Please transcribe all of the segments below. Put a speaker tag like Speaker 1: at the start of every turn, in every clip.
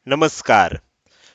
Speaker 1: नमस्कार.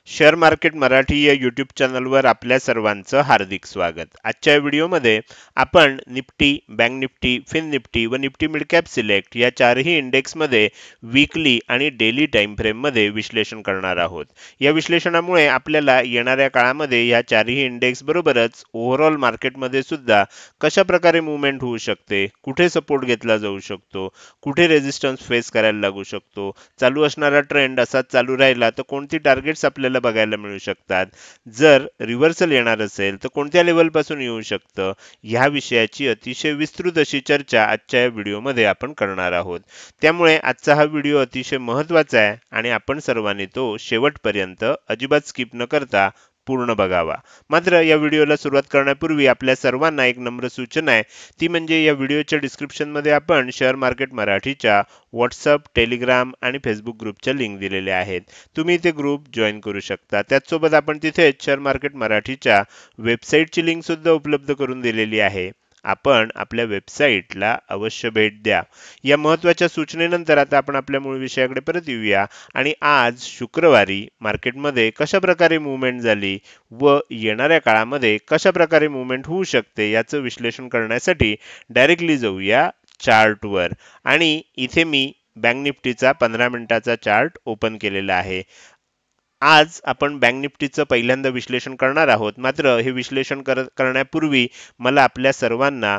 Speaker 1: Share market Marathi या YouTube चॅनलवर आपल्या सर्वांचं हार्दिक स्वागत. आजच्या व्हिडिओमध्ये आपण निफ्टी, बँक निफ्टी, फिन निफ्टी व निफ्टी मिड कॅप सिलेक्ट या चारही इंडेक्समध्ये वीकली आणि डेली टाइम फ्रेममध्ये विश्लेषण करणार आहोत. या विश्लेषणामुळे आपल्याला येणाऱ्या काळामध्ये या चारही इंडेक्स बरोबरच ओव्हरऑल मार्केटमध्ये सुद्धा कशा प्रकारे मूवमेंट होऊ शकते, कुठे सपोर्ट घेतला जाऊ शकतो, कुठे रेझिस्टन्स फेस करायला लागू शकतो, चालू असणारा ट्रेंड असाच चालू राहिला तर कोणती टार्गेट्स आपल्याला बघायला मिळू शकतात, जर रिव्हर्सल येणार असेल तर कोणत्या लेवलपासून येऊ शकतं, ह्या विषयाची अतिशय विस्तृत अशी चर्चा आजच्या या व्हिडिओमध्ये आपण करणार आहोत. त्यामुळे आजचा हा व्हिडिओ अतिशय महत्त्वाचा आहे आणि आपण सर्वांनी तो शेवटपर्यंत अजिबात स्किप न करता पूर्ण बघावा. मात्र या व्हिडिओला सुरुवात करण्यापूर्वी आपल्या सर्वांना एक नम्र सूचना आहे, ती म्हणजे या व्हिडिओच्या डिस्क्रिप्शनमध्ये आपण शेअर मार्केट मराठीच्या व्हॉट्सअप, टेलिग्राम आणि फेसबुक ग्रुपच्या लिंक दिलेल्या आहेत. तुम्ही ते ग्रुप जॉईन करू शकता. त्याचसोबत आपण तिथे शेअर मार्केट मराठीच्या वेबसाईटची लिंक सुद्धा उपलब्ध करून दिलेली आहे. आपण आपल्या वेबसाईटला अवश्य भेट द्या. या महत्त्वाच्या सूचनेनंतर आता आपण आपल्या मूळ विषयाकडे परत येऊया आणि आज शुक्रवारी मार्केटमध्ये कशा प्रकारे मूवमेंट झाली व येणाऱ्या काळामध्ये कशा प्रकारे मूवमेंट होऊ शकते याचं विश्लेषण करण्यासाठी डायरेक्टली जाऊया चार्टवर. आणि इथे मी बँक निफ्टीचा 15 मिनिटाचा चार्ट ओपन केलेला आहे. आज आपण बँक निफ्टीचं पहिल्यांदा विश्लेषण करणार आहोत. मात्र हे विश्लेषण करण्यापूर्वी मला आपल्या सर्वांना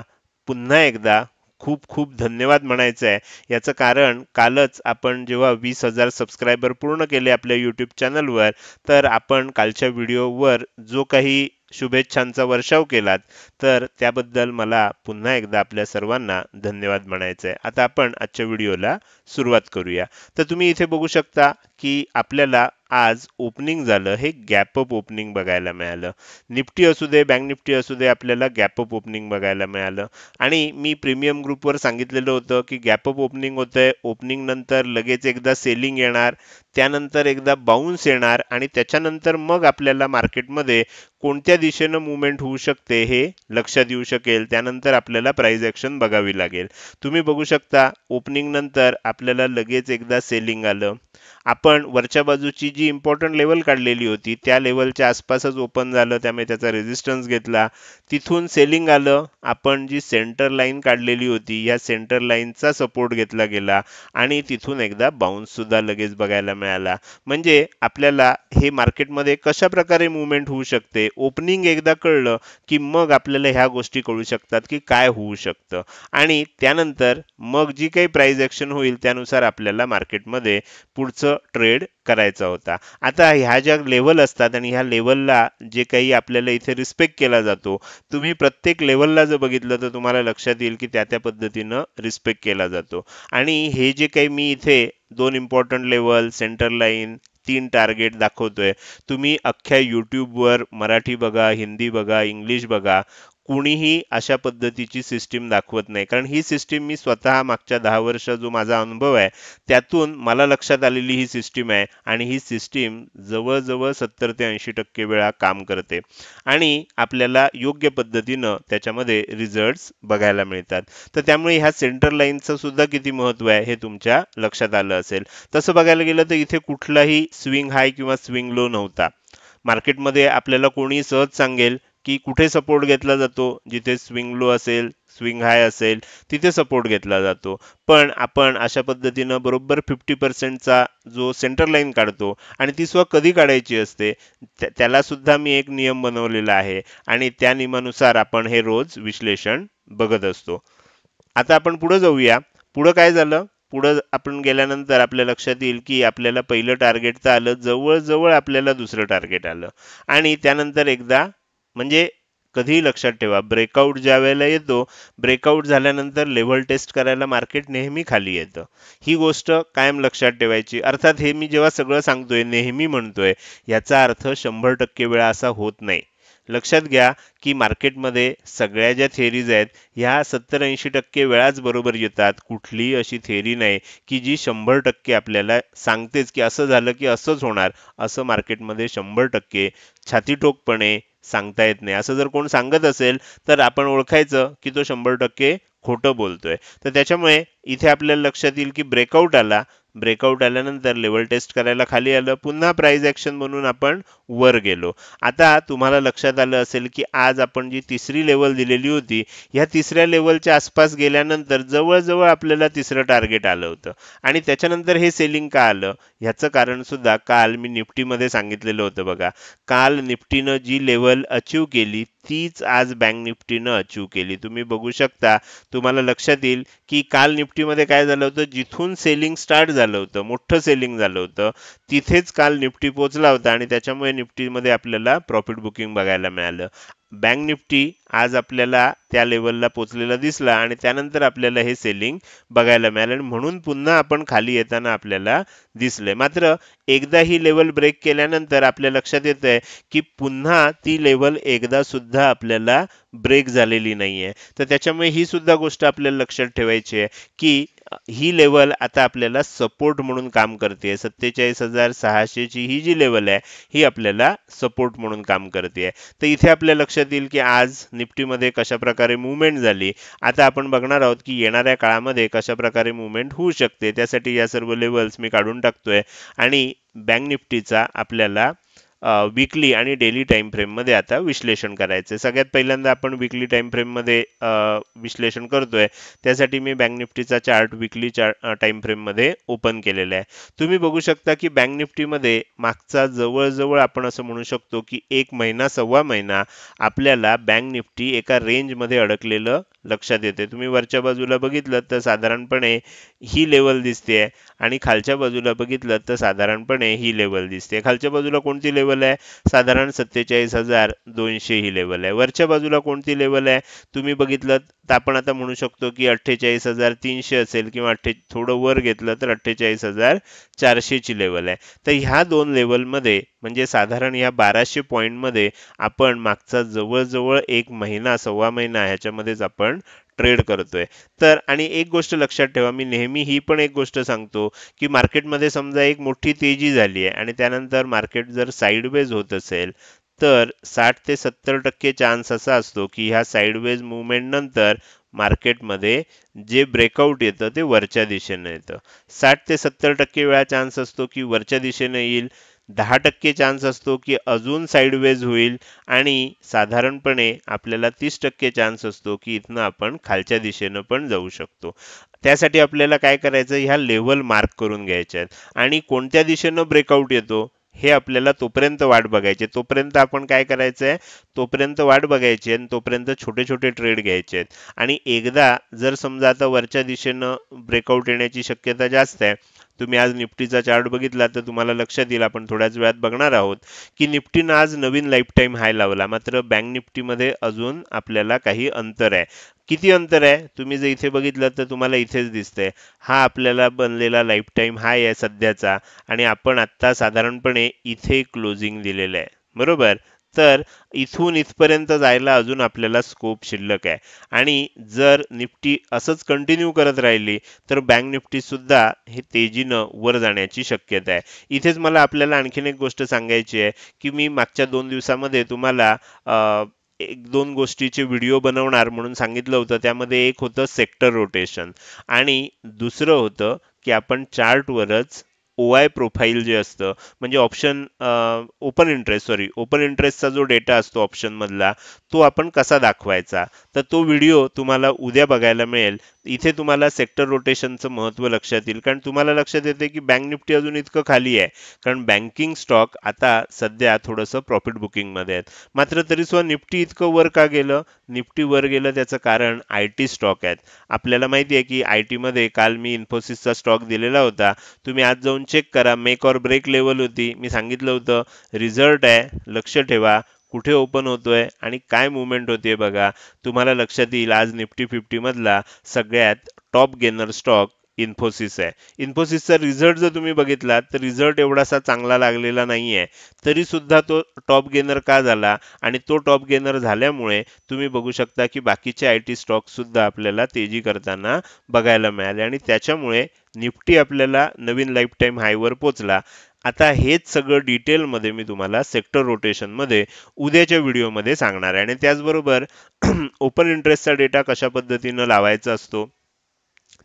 Speaker 1: पुन्हा एकदा खूप खूप धन्यवाद म्हणायचं आहे. याचं कारण कालच आपण जेव्हा 20,000 सबस्क्रायबर पूर्ण केले आपल्या यूट्यूब चॅनलवर, तर आपण कालच्या व्हिडिओवर जो काही शुभेच्छांचा वर्षाव केलात, तर त्याबद्दल मला पुन्हा एकदा आपल्या सर्वांना धन्यवाद म्हणायचं आहे. आता आपण आजच्या व्हिडिओला सुरुवात करूया. तर तुम्ही इथे बघू शकता की आपल्याला आज ओपनिंग झालं हे गॅप अप ओपनिंग बघायला मिळालं. निफ्टी असू दे, बँक निफ्टी असू दे, आपल्याला गॅप अप ओपनिंग बघायला मिळालं. आणि मी प्रीमियम ग्रुपवर सांगितलेलं होतं की गॅप अप ओपनिंग होतंय, ओपनिंग नंतर लगेच एकदा सेलिंग येणार, त्यानंतर एकदा बाउन्स येणार आणि त्याच्यानंतर मग आपल्याला मार्केटमध्ये कोणत्या दिशेनं मूवमेंट होऊ शकते हे लक्षात येऊ शकेल. त्यानंतर आपल्याला प्राइस ॲक्शन बघावी लागेल. तुम्ही बघू शकता ओपनिंग नंतर आपल्याला लगेच एकदा सेलिंग आलं. आपण वरच्या बाजूची जी इम्पॉर्टंट लेवल काढलेली होती त्या लेवलच्या आसपासच ओपन झालं, त्यामुळे त्याचा रेझिस्टन्स घेतला. तिथून सेलिंग आलं. आपण जी सेंटर लाईन काढलेली होती या सेंटर लाईनचा सपोर्ट घेतला गेला आणि तिथून एकदा बाउन्स सुद्धा लगेच बघायला मिळाला. म्हणजे आपल्याला हे मार्केटमध्ये कशा प्रकारे मूवमेंट होऊ शकते, ओपनिंग एकदा कळलं की मग आपल्याला ह्या गोष्टी कळू शकतात की काय होऊ शकतं आणि त्यानंतर मग जी काही प्राइस ॲक्शन होईल त्यानुसार आपल्याला मार्केटमध्ये पुढचं ट्रेड करायचा होता. आता ह्या ज्या लेवल असतात आणि ह्या लेवलला जे काही आपल्याला इथे रिस्पेक्ट केला जातो, तुम्ही प्रत्येक लेवलला जर बघितलं तर तुम्हाला लक्षात येईल की त्या पद्धतीनं रिस्पेक्ट केला जातो. आणि हे जे काही मी इथे 2 important level, centre line, 3 target दाखवतोय, तुम्ही अख्ख्या यूट्यूबवर मराठी बघा, हिंदी बघा, इंग्लिश बघा, कुणीही अशा पद्धतीची सिस्टीम दाखवत नाही. कारण ही सिस्टीम मी स्वतः मागच्या 10 वर्ष जो माझा अनुभव आहे त्यातून मला लक्षात आलेली ही सिस्टीम आहे आणि ही सिस्टीम जवळजवळ 70 ते 80% वेळा काम करते आणि आपल्याला योग्य पद्धतीनं त्याच्यामध्ये रिझल्ट्स बघायला मिळतात. तर त्यामुळे ह्या सेंटर लाईनचं सुद्धा किती महत्त्व आहे हे तुमच्या लक्षात आलं असेल. तसं बघायला गेलं तर इथे कुठलाही स्विंग हाय किंवा स्विंग लो नव्हता. मार्केटमध्ये आपल्याला कोणी सहज सांगेल की कुठे सपोर्ट घेतला जातो, जिथे स्विंग लो असेल, स्विंग हाय असेल तिथे सपोर्ट घेतला जातो. पण आपण अशा पद्धतीनं बरोबर 50%चा जो सेंटर लाईन काढतो आणि ती कधी काढायची असते त्याला सुद्धा मी एक नियम बनवलेला आहे आणि त्या नियमानुसार आपण हे रोज विश्लेषण बघत असतो. आता आपण पुढे जाऊया. पुढे काय झालं, पुढे आपण गेल्यानंतर आपल्या लक्षात येईल की आपल्याला पहिलं टार्गेट तर आलं, जवळजवळ आपल्याला दुसरं टार्गेट आलं आणि त्यानंतर एकदा म्हणजे कधीही लक्षात ठेवा, ब्रेकआउट ज्या वेळेला येतो, ब्रेकआउट झाल्यानंतर लेव्हल टेस्ट करायला मार्केट नेहमी खाली येतं. ही गोष्ट कायम लक्षात ठेवायची. अर्थात हे मी जेव्हा सगळं सांगतोय, नेहमी म्हणतोय, याचा अर्थ 100% वेळा असा होत नाही. लक्षात घ्या की मार्केटमध्ये सगळ्या ज्या थेरीज आहेत ह्या 70-80% वेळाच बरोबर येतात. कुठलीही अशी थेरी नाही की जी 100% आपल्याला सांगतेच की असं झालं की असंच होणार. असं मार्केटमध्ये 100% छातीठोकपणे सांगता येत नाही. असं जर कोण सांगत असेल तर आपण ओळखायचं की तो 100% खोटं बोलतोय. तर त्याच्यामुळे इथे आपल्याला लक्षात येईल की ब्रेकआउट आला, ब्रेकआउट आल्यानंतर लेवल टेस्ट करायला खाली आलं, पुन्हा प्राइस ऍक्शन म्हणून आपण वर गेलो. आता तुम्हाला लक्षात आलं असेल की आज आपण जी तिसरी लेवल दिलेली होती, ह्या तिसऱ्या लेवलच्या आसपास गेल्यानंतर जवळजवळ आपल्याला तिसरं टार्गेट आलं होतं आणि त्याच्यानंतर हे सेलिंग का आलं ह्याचं कारण सुद्धा काल मी निफ्टीमध्ये सांगितलेलं होतं बघा. काल निफ्टीनं जी लेवल अचीव केली तीच आज बँक निफ्टीनं अचीव केली. तुम्ही बघू शकता, तुम्हाला लक्षात येईल की काल निफ्टीमध्ये काय झालं होतं, जिथून सेलिंग स्टार्ट झालं होतं, मोठं सेलिंग झालं होतं, तिथेच काल निफ्टी पोहोचला होता आणि त्याच्यामुळे निफ्टीमध्ये आपल्याला प्रॉफिट बुकिंग बघायला मिळालं. बँक निफ्टी आज आपल्याला त्या लेवलला पोहोचलेला दिसला आणि त्यानंतर आपल्याला हे सेलिंग बघायला मिळालं आणि म्हणून पुन्हा आपण खाली येताना आपल्याला दिसले. मात्र एकदा ही लेवल ब्रेक केल्यानंतर आपल्या लक्षात येतंय की पुन्हा ती लेवल एकदा सुद्धा आपल्याला ब्रेक झालेली नाहीये. तर त्याच्यामुळे ही सुद्धा गोष्ट आपल्याला लक्षात ठेवायची आहे की ही लेवल आता आपल्याला सपोर्ट म्हणून काम करते. 47,600 ची ही जी लेवल आहे ही आपल्याला सपोर्ट म्हणून काम करते. तर इथे आपल्या लक्षात येईल की आज निफ्टीमध्ये कशा प्रकारे मूव्हमेंट झाली. आता आपण बघणार आहोत की येणाऱ्या काळामध्ये कशा प्रकारे मूव्हमेंट होऊ शकते. त्यासाठी या सर्व लेवल्स मी काढून टाकतोय आणि बँक निफ्टीचा आपल्याला वीकली आणि डेली टाइम फ्रेम मध्ये आता विश्लेषण करायचे. सगळ्यात पहिल्यांदा आपण वीकली टाइम फ्रेम मध्ये विश्लेषण करतोय. त्यासाठी मी बँक निफ्टीचा चार्ट वीकली टाइम फ्रेम मध्ये ओपन केलेला आहे. तुम्ही बघू शकता की बँक निफ्टीमध्ये मागचा जवळजवळ आपण असं म्हणू शकतो की एक महिना सव्वा महिना आपल्याला बँक निफ्टी एका रेंज मध्ये अडकलेलं लक्षात येते. तुम्ही वरच्या बाजूला बघितलं तर साधारणपणे ही लेवल दिसते आणि खालच्या बाजूला बघितलं तर साधारणपणे ही लेवल दिसते. खालच्या बाजूला कोणती लेवल आहे, साधारण 47,200 ही लेवल आहे. वरच्या बाजूला कोणती लेवल आहे तुम्ही बघितलं तर आपण आता म्हणू शकतो की 48,300 असेल किंवा थोडं वर घेतलं तर 48,400 ची लेवल आहे. तर ह्या दोन लेवलमध्ये म्हणजे साधारण ह्या 1200 पॉइंट मध्ये आपण मागचा जवळजवळ एक महिना सव्वा महिना ह्याच्यामध्येच आपण ट्रेड करतोय. तर आणि एक गोष्ट लक्षात ठेवा, मी नेहमी ही पण एक गोष्ट सांगतो की मार्केटमध्ये समजा एक मोठी तेजी झाली आहे आणि त्यानंतर मार्केट जर साइडवेज होत असेल तर 60 ते 70% चान्स असा असतो की ह्या साइडवेज मूवमेंट नंतर मार्केटमध्ये जे ब्रेकआउट येतं ते वरच्या दिशेने येतं. 60 ते 70% वेळा चान्स असतो की वरच्या दिशेने येईल, 10% चान्स असतो की अजून साइडवेज होईल आणि साधारणपणे आपल्याला 30% चान्स असतो की इथनं आपण खालच्या दिशेनं पण जाऊ शकतो. त्यासाठी आपल्याला काय करायचं, ह्या लेवल मार्क करून घ्यायच्या आहेत आणि कोणत्या दिशेनं ब्रेकआउट येतो हे आपल्याला तोपर्यंत वाट बघायची. तोपर्यंत आपण काय करायचंय, तोपर्यंत वाट बघायची आणि तोपर्यंत छोटे छोटे ट्रेड घ्यायचे आहेत. आणि एकदा जर समजा आता वरच्या दिशेनं ब्रेकआउट येण्याची शक्यता जास्त आहे, तुम्ही आज निफ्टीचा चार्ट बघितला तर तुम्हाला लक्षात येईल, आपण थोड्याच वेळात बघणार आहोत की निफ्टीनं आज नवीन लाईफ टाईम हाय लावला. मात्र बँक निफ्टीमध्ये अजून आपल्याला काही अंतर आहे. किती अंतर आहे तुम्ही जर इथे बघितलं तर तुम्हाला इथेच दिसतंय. हा आपल्याला बनलेला लाईफ टाईम हाय आहे सध्याचा आणि आपण आत्ता साधारणपणे इथे क्लोजिंग दिलेलं आहे, बरोबर. तर इथून इथपर्यंत जायला अजून आपल्याला स्कोप शिल्लक आहे आणि जर निफ्टी असंच कंटिन्यू करत राहिली तर बँक निफ्टी सुद्धा हे तेजीनं वर जाण्याची शक्यता आहे. इथेच मला आपल्याला आणखीन एक गोष्ट सांगायची आहे की मी मागच्या 2 दिवसामध्ये तुम्हाला एक दोन गोष्टीचे व्हिडिओ बनवणार म्हणून सांगितलं होतं. त्यामध्ये एक होतं सेक्टर रोटेशन आणि दुसरं होतं की आपण चार्टवरच OI प्रोफाईल जे असतं म्हणजे ओपन इंटरेस्टचा जो डेटा असतो ऑप्शन मधला तो आपण कसा दाखवायचा. तर तो व्हिडिओ तुम्हाला उद्या बघायला मिळेल. इथे तुम्हाला सेक्टर रोटेशनचं महत्त्व लक्षात येईल, कारण तुम्हाला लक्षात येते की बँक निफ्टी अजून इतकं खाली आहे कारण बँकिंग स्टॉक आता सध्या थोडंसं प्रॉफिट बुकिंग मध्ये आहेत. मात्र तरी सुद्धा निफ्टी इतकं वर का गेलं, निफ्टी वर गेलं त्याचं कारण IT स्टॉक आहेत. आपल्याला माहिती आहे की IT मध्ये काल मी इन्फोसिसचा स्टॉक दिलेला होता. तुम्ही आज जाऊन चेक करा, मेक ऑर ब्रेक लेवल होती. मी सांगितलं होतं रिझल्ट आहे, लक्ष ठेवा कुठे ओपन होतोय आणि काय मुवमेंट होतीये बघा. तुम्हाला लक्षात येईल आज निफ्टी 50 मधला सगळ्यात टॉप गेनर स्टॉक इन्फोसिस आहे. इन्फोसिसचा रिझल्ट जर तुम्ही बघितला तर रिझल्ट एवढासा चांगला लागलेला नाहीये, तरी सुद्धा तो टॉप गेनर का झाला आणि तो टॉप गेनर झाल्यामुळे तुम्ही बघू शकता की बाकीचे IT स्टॉक सुद्धा आपल्याला तेजी करताना बघायला मिळाले आणि त्याच्यामुळे निफ्टी आपल्याला नवीन लाईफ टाईम हायवर पोहोचला. आता हेच सगळं डिटेलमध्ये मी तुम्हाला सेक्टर रोटेशनमध्ये उद्याच्या व्हिडिओमध्ये सांगणार आहे आणि त्याचबरोबर ओपन इंटरेस्टचा डेटा कशा पद्धतीनं लावायचा असतो,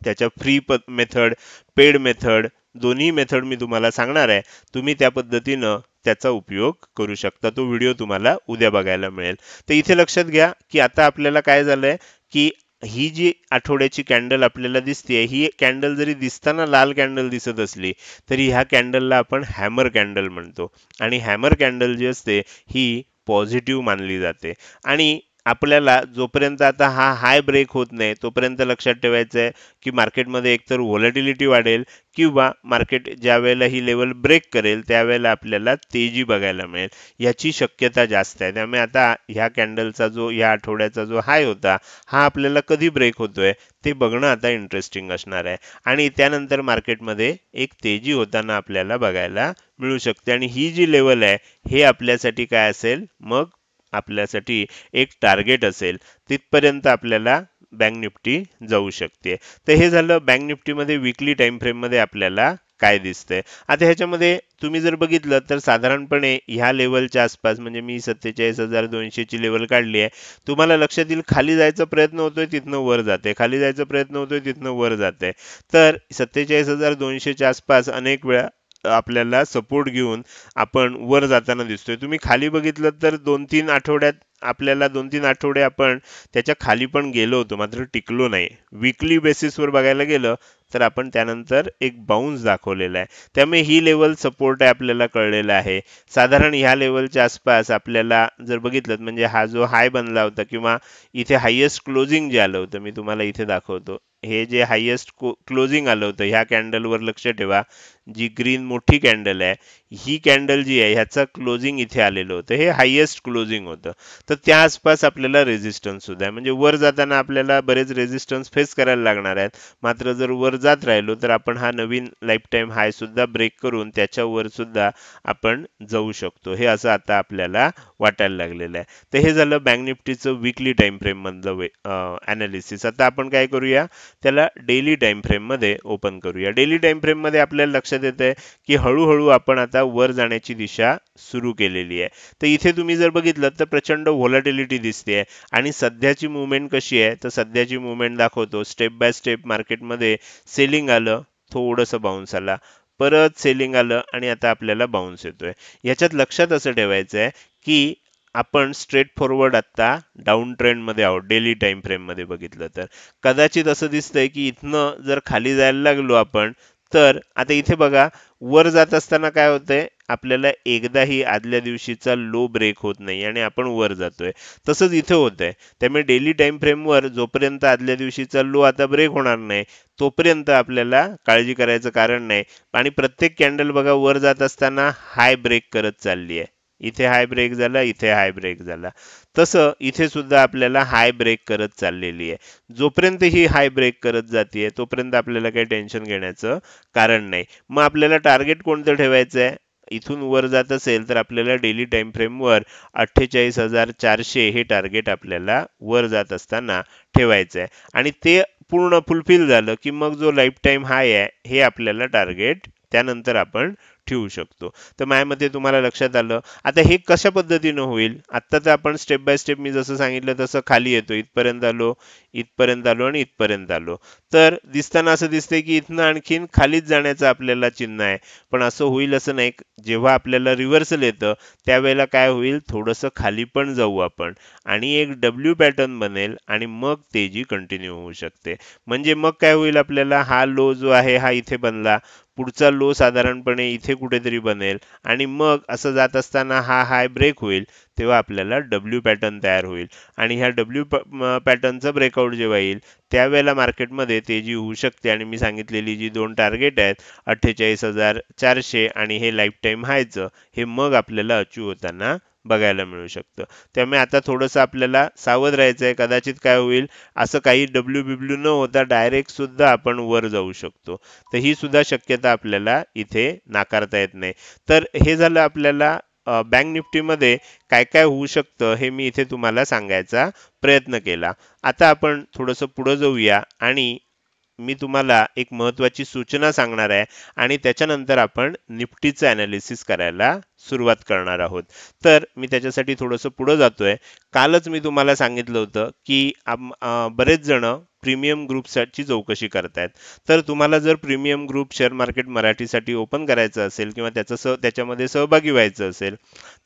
Speaker 1: त्याच्या फ्री मेथड, पेड मेथड दोन्ही मेथड मी तुम्हाला सांगणार आहे. तुम्ही त्या पद्धतीनं त्याचा उपयोग करू शकता. तो व्हिडिओ तुम्हाला उद्या बघायला मिळेल. तर इथे लक्षात घ्या की आता आपल्याला काय झालंय की ही जी आठवड्याची कॅन्डल आपल्याला दिसते, ही कॅन्डल जरी दिसताना लाल कॅन्डल दिसत असली तरी ह्या कॅन्डलला आपण हॅमर कॅन्डल म्हणतो. आणि हॅमर कॅन्डल जी असते ही पॉझिटिव्ह मानली जाते. आणि आपल्याला जोपर्यंत आता हा हाय ब्रेक होत नाही तोपर्यंत लक्षात ठेवायचं आहे की मार्केटमध्ये एकतर व्होलॅटिलिटी वाढेल किंवा मार्केट ज्या वेळेला ही लेवल ब्रेक करेल त्यावेळेला आपल्याला तेजी बघायला मिळेल, याची शक्यता जास्त आहे. त्यामुळे आता ह्या कॅन्डलचा जो या आठवड्याचा जो हाय होता हा आपल्याला कधी ब्रेक होतोय ते बघणं आता इंटरेस्टिंग असणार आहे. आणि त्यानंतर मार्केटमध्ये एक तेजी होताना आपल्याला बघायला मिळू शकते. आणि ही जी लेवल आहे हे आपल्यासाठी काय असेल, मग आपल्यासाठी एक टार्गेट असेल. तिथपर्यंत आपल्याला बँक निफ्टी जाऊ शकते. तर हे झालं बँक निफ्टीमध्ये वीकली टाइम फ्रेम मध्ये आपल्याला काय दिसतंय. आता ह्याच्यामध्ये तुम्ही जर बघितलं तर साधारणपणे ह्या लेवलच्या आसपास, म्हणजे मी 47,200 ची लेवल काढली आहे, तुम्हाला लक्षात येईल खाली जायचा प्रयत्न होतोय तिथनं वर जाते, खाली जायचा प्रयत्न होतोय तिथनं वर जाते. तर 47,200 च्या आसपास अनेक वेळा आपल्याला सपोर्ट घेऊन आपण वर जाताना दिसतोय. तुम्ही खाली बघितलं तर 2-3 आठवड्यात आपल्याला 2-3 आठवडे आपण त्याच्या खाली पण गेलो होतो, मात्र टिकलो नाही. वीकली बेसिसवर बघायला गेलं तर आपण त्यानंतर एक बाउन्स दाखवलेला आहे. त्यामुळे ही लेवल सपोर्ट आहे आपल्याला कळलेला आहे. साधारण ह्या लेवलच्या आसपास आपल्याला जर बघितलं म्हणजे हा जो हाय बनला होता किंवा इथे हायेस्ट क्लोजिंग जे आलं होतं, मी तुम्हाला इथे दाखवतो. हे जे हायेस्ट क्लोजिंग आलं होतं ह्या कॅन्डलवर लक्ष ठेवा, जी ग्रीन मोठी कॅन्डल आहे ही कॅन्डल जी आहे ह्याचा क्लोजिंग इथे आलेलं होतं, हे हायेस्ट क्लोजिंग होतं. तर त्या आसपास आपल्याला रेझिस्टन्स सुद्धा आहे, म्हणजे वर जाताना आपल्याला बरेच रेझिस्टन्स फेस करायला लागणार आहेत. मात्र जर वर जात राहिलो तर आपण हा नवीन लाईफ टाईम हाय सुद्धा ब्रेक करून त्याच्यावर सुद्धा आपण जाऊ शकतो, हे असं आता आपल्याला वाटायला लागलेलं आहे. तर हे झालं बँक निफ्टीचं वीकली टाइम फ्रेम मधलं अनालिसिस. आता आपण काय करूया, त्याला डेली टाइम फ्रेम मध्ये ओपन करूया. डेली टाइम फ्रेम मध्ये आपल्याला लक्षात येतंय की हळूहळू आपण आता वर जाण्याची दिशा सुरू केलेली आहे. तर इथे तुम्ही जर बघितलं तर प्रचंड व्होलॅटिलिटी दिसते. आणि सध्याची मुवमेंट कशी आहे, तर सध्याची मुवमेंट दाखवतो. स्टेप बाय स्टेप मार्केटमध्ये सेलिंग आलं, थोडंसं बाउन्स आला, परत सेलिंग आलं आणि आता आपल्याला बाउन्स येतोय. याच्यात लक्षात असं ठेवायचं आहे की आपण स्ट्रेट फॉरवर्ड आता डाऊन ट्रेंड मध्ये आहोत. डेली टाइम फ्रेम मध्ये बघितलं तर कदाचित असं दिसतंय की इथनं जर खाली जायला लागलो आपण, तर आता इथे बघा वर जात असताना काय होतंय, आपल्याला एकदाही आदल्या दिवशीचा लो ब्रेक होत नाही आणि आपण वर जातोय. तसंच इथे होतंय. त्यामुळे डेली टाइम फ्रेमवर जोपर्यंत आदल्या दिवशीचा लो आता ब्रेक होणार नाही तोपर्यंत आपल्याला काळजी करायचं कारण नाही. आणि प्रत्येक कॅन्डल बघा वर जात असताना हाय ब्रेक करत चालली आहे. इथे हाय ब्रेक झाला, इथे हाय ब्रेक झाला, तसं इथे सुद्धा आपल्याला हाय ब्रेक करत चाललेली आहे. जोपर्यंत ही हाय ब्रेक करत जाते तोपर्यंत आपल्याला काही टेन्शन घेण्याचं कारण नाही. मग आपल्याला टार्गेट कोणतं ठेवायचं आहे, इथून वर जात असेल तर आपल्याला डेली टाइम फ्रेमवर 48,400 हे टार्गेट आपल्याला वर जात असताना ठेवायचं आहे. आणि ते पूर्ण फुलफिल झालं की मग जो लाईफ टाइम हाय आहे हे आपल्याला टार्गेट त्यानंतर आपण ठेवू शकतो. तर माझ्या मते तुम्हाला लक्षात आलं. आता हे कशा पद्धतीनं होईल, आता तर आपण स्टेप बाय स्टेप मी जसं सांगितलं तसं खाली येतो, इथपर्यंत आलो, इथपर्यंत आलो आणि इथपर्यंत आलो. तर दिसताना असं दिसतंय की इथनं आणखीन खालीच जाण्याचं आपल्याला चिन्ह आहे. पण असं होईल असं नाही. जेव्हा आपल्याला रिव्हर्सल येतं त्यावेळेला काय होईल, थोडंसं खाली पण जाऊ आपण आणि एक डब्ल्यू पॅटर्न बनेल आणि मग तेजी कंटिन्यू होऊ शकते. म्हणजे मग काय होईल, आपल्याला हा लो जो आहे हा इथे बनला, पुढचा लो साधारणपणे इथे कुठेतरी बनेल आणि मग असं जात असताना हा हाय ब्रेक होईल, तेव्हा आपल्याला डब्ल्यू पॅटर्न तयार होईल. आणि ह्या डब्ल्यू पॅटर्नचा ब्रेकआउट जेव्हा येईल त्यावेळेला मार्केटमध्ये तेजी होऊ शकते. आणि मी सांगितलेली जी दोन टार्गेट आहेत 48,400 आणि हे लाईफ टाईम हायचं, हे मग आपल्याला अचीव होताना बघायला मिळू शकतं. त्यामुळे आता थोडंसं आपल्याला सावध राहायचं आहे. कदाचित काय होईल, असं काही डब्ल्यू बिब्ल्यू न होता डायरेक्ट सुद्धा आपण वर जाऊ शकतो. तर ही सुद्धा शक्यता आपल्याला इथे नाकारता येत नाही. तर हे झालं आपल्याला बँक निफ्टीमध्ये काय काय होऊ शकतं हे मी इथे तुम्हाला सांगायचा प्रयत्न केला. आता आपण थोडंसं पुढे जाऊया आणि मी तुम्हाला एक महत्त्वाची सूचना सांगणार आहे आणि त्याच्यानंतर आपण निफ्टीचं ॲनालिसिस करायला सुरुवात करणार आहोत. तर मी त्याच्यासाठी थोडंसं पुढे जातोय. कालच मी तुम्हाला सांगितलं होतं की बरेच जण प्रीमियम ग्रुपसाठी चौकशी करतायत. तर तुम्हाला जर प्रीमियम ग्रुप शेअर मार्केट मराठीसाठी ओपन करायचं असेल किंवा त्याच्यामध्ये सहभागी व्हायचं असेल,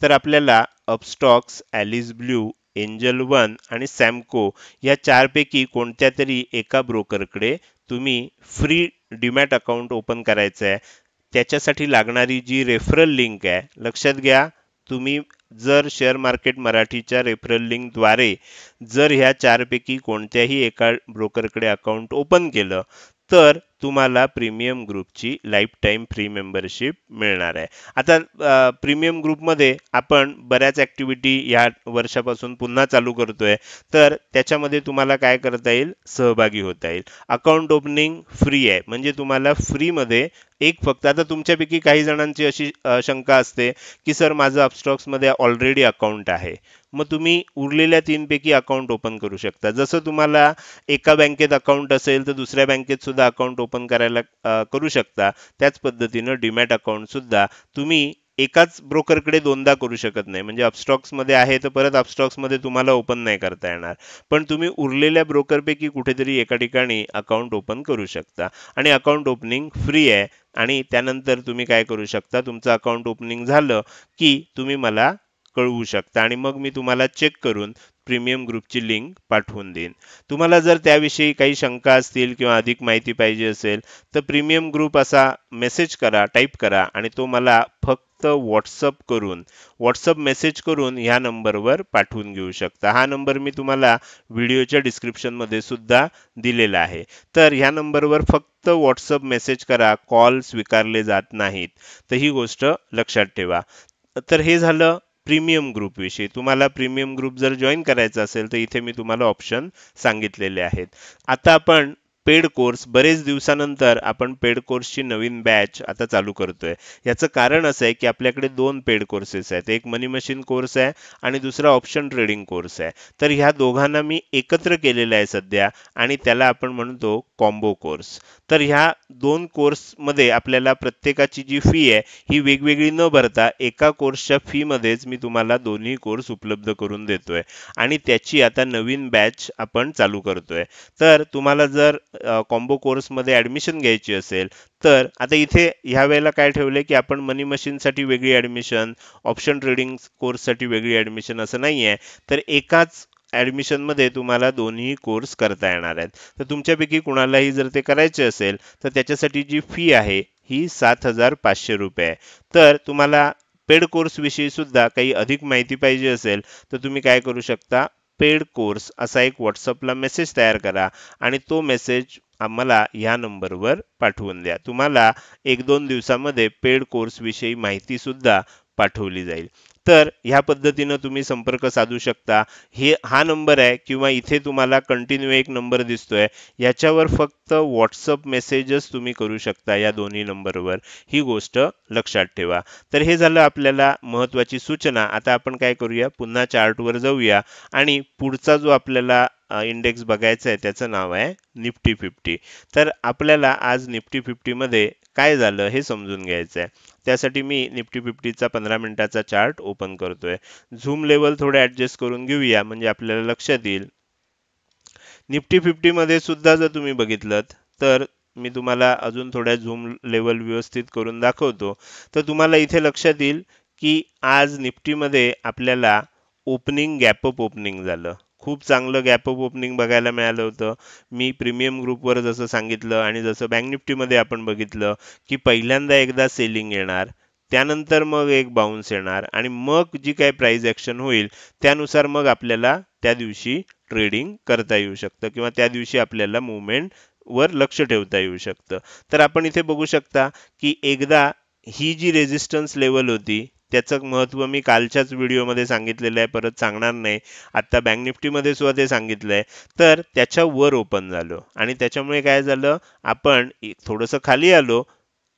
Speaker 1: तर आपल्याला Upstox, Alice blue, angel one आणि सॅमको या चारपैकी कोणत्या तरी एका ब्रोकरकडे तुम्ही फ्री डीमॅट अकाउंट ओपन करायचं आहे. त्याच्यासाठी लागणारी जी रेफरल लिंक आहे, लक्षात घ्या, तुम्ही जर शेअर मार्केट मराठीच्या रेफरल लिंकद्वारे जर ह्या चारपैकी कोणत्याही एका ब्रोकरकडे अकाउंट ओपन केलं, तर तुम्हाला प्रीमियम ग्रुपची लाईफ टाईम फ्री मेंबरशिप मिळणार आहे. आता प्रीमियम ग्रुपमध्ये आपण बऱ्याच ॲक्टिव्हिटी या वर्षापासून पुन्हा चालू करतोय, तर त्याच्यामध्ये तुम्हाला काय करता येईल, सहभागी होता येईल. अकाउंट ओपनिंग फ्री आहे, म्हणजे तुम्हाला फ्रीमध्ये फक्त आता तुमच्यापैकी काही जणांची अशी शंका असते की सर माझं अपस्टॉक्समध्ये ऑलरेडी अकाउंट आहे. मग तुम्ही उरलेल्या 3 पैकी अकाउंट ओपन करू शकता. जसं तुम्हाला एका बँकेत अकाउंट असेल तर दुसऱ्या बँकेत सुद्धा अकाउंट ओपन करायला करू शकता. त्याच पद्धतीनं डीमॅट अकाउंट सुद्धा तुम्ही एकाच ब्रोकरकडे दोनदा करू शकत नाही. म्हणजे अपस्टॉक्समध्ये आहे तर परत अपस्टॉक्समध्ये तुम्हाला ओपन नाही करता येणार. पण तुम्ही उरलेल्या ब्रोकरपैकी कुठेतरी एका ठिकाणी अकाउंट ओपन करू शकता आणि अकाउंट ओपनिंग फ्री आहे. आणि त्यानंतर तुम्ही काय करू शकता, तुमचं अकाउंट ओपनिंग झालं की तुम्ही मला कळवू शकता आणि मग मी तुम्हाला चेक करून प्रीमियम ग्रुपची लिंक पाठवून देईन. तुम्हाला जर त्याविषयी काही शंका असतील किंवा अधिक माहिती पाहिजे असेल तर प्रीमियम ग्रुप असा मेसेज करा, टाईप करा आणि तो मला फक्त व्हॉट्सअप मेसेज करून ह्या नंबरवर पाठवून घेऊ शकता. हा नंबर मी तुम्हाला व्हिडिओच्या डिस्क्रिप्शनमध्ये सुद्धा दिलेला आहे. तर ह्या नंबरवर फक्त व्हॉट्सअप मेसेज करा, कॉल स्वीकारले जात नाहीत. तर ही गोष्ट लक्षात ठेवा. तर हे झालं प्रीमियम ग्रुप विषयी. तुम्हाला प्रीमियम ग्रुप जर जॉईन करायचा असेल तर इथे मी तुम्हाला ऑप्शन सांगितलेले आहेत. आता आपण पेड कोर्स, बरेच दिवसानंतर आपण पेड कोर्सची नवीन बॅच आता चालू करतोय. याचं कारण असं आहे की आपल्याकडे 2 पेड कोर्सेस आहेत. एक मनी मशीन कोर्स आहे आणि दुसरा ऑप्शन ट्रेडिंग कोर्स आहे. तर ह्या दोघांना मी एकत्र केलेलं आहे सध्या आणि त्याला आपण म्हणतो कॉम्बो कोर्स. तर ह्या 2 कोर्समध्ये आपल्याला प्रत्येकाची जी फी आहे ही वेगवेगळी न भरता एका कोर्सच्या फी मध्येच मी तुम्हाला दोन्ही कोर्स उपलब्ध करून देतोय आणि त्याची आता नवीन बॅच आपण चालू करतोय. तर तुम्हाला जर कॉम्बो कोर्समध्ये ॲडमिशन घ्यायची असेल तर आता इथे ह्या वेळेला काय ठेवलंय की आपण मनी मशीनसाठी वेगळी ॲडमिशन, ऑप्शन ट्रेडिंग कोर्ससाठी वेगळी ॲडमिशन असं नाही आहे. तर एकाच ॲडमिशनमध्ये तुम्हाला दोन्ही कोर्स करता येणार आहेत. तर तुमच्यापैकी कुणालाही जर ते करायचे असेल तर त्याच्यासाठी जी फी आहे ही 7,500 रुपये आहे. तर तुम्हाला पेड कोर्स विषयी सुद्धा काही अधिक माहिती पाहिजे असेल तर तुम्ही काय करू शकता, पेड कोर्स असा एक व्हॉट्सअपला मेसेज तयार करा आणि तो मेसेज आम्हाला ह्या नंबरवर पाठवून द्या. तुम्हाला 1-2 दिवसामध्ये पेड कोर्स विषयी माहिती सुद्धा पाठवली जाईल. तर ह्या पद्धतीनं तुम्ही संपर्क साधू शकता. हा नंबर आहे किंवा इथे तुम्हाला कंटिन्यू एक नंबर दिसतोय, याच्यावर फक्त व्हॉट्सअप मेसेजच तुम्ही करू शकता या दोन्ही नंबरवर. ही गोष्ट लक्षात ठेवा. तर हे झालं आपल्याला महत्त्वाची सूचना. आता आपण काय करूया, पुन्हा चार्टवर जाऊया आणि पुढचा जो आपल्याला इंडेक्स बघायचा आहे त्याचं नाव आहे निफ्टी 50. तर आपल्याला आज निफ्टी 50 मध्ये काय झालं हे समजून घ्यायचं आहे. त्यासाठी मी निफ्टी 50चा 15 मिनिटाचा चार्ट ओपन करतोय. झूम लेवल थोडे ऍडजस्ट करून घेऊया म्हणजे आपल्याला लक्षात येईल. निफ्टी 50 मध्ये सुद्धा जर तुम्ही बघितलं तर मी तुम्हाला अजून थोड्या झूम लेवल व्यवस्थित करून दाखवतो. तर तुम्हाला इथे लक्षात येईल की आज निफ्टीमध्ये आपल्याला ओपनिंग गॅपअप ओपनिंग झालं. खूप चांगलं गॅपअप ओपनिंग बघायला मिळालं होतं. मी प्रीमियम ग्रुपवर जसं सांगितलं आणि जसं बँक निफ्टीमध्ये आपण बघितलं की पहिल्यांदा एकदा सेलिंग येणार, त्यानंतर मग एक बाउन्स येणार आणि मग जी काही प्राइस ॲक्शन होईल त्यानुसार मग आपल्याला त्या दिवशी ट्रेडिंग करता येऊ शकतं किंवा त्या दिवशी आपल्याला मुवमेंट वर लक्ष ठेवता येऊ शकतं. तर आपण इथे बघू शकता की एकदा ही जी रेझिस्टन्स लेवल होती त्याचं महत्त्व मी कालच्याच व्हिडिओमध्ये सांगितलेलं आहे, परत सांगणार नाही. आता बँक निफ्टीमध्ये सुद्धा ते सांगितलंय. तर त्याच्या वर ओपन झालो आणि त्याच्यामुळे काय झालं, आपण थोडंसं खाली आलो,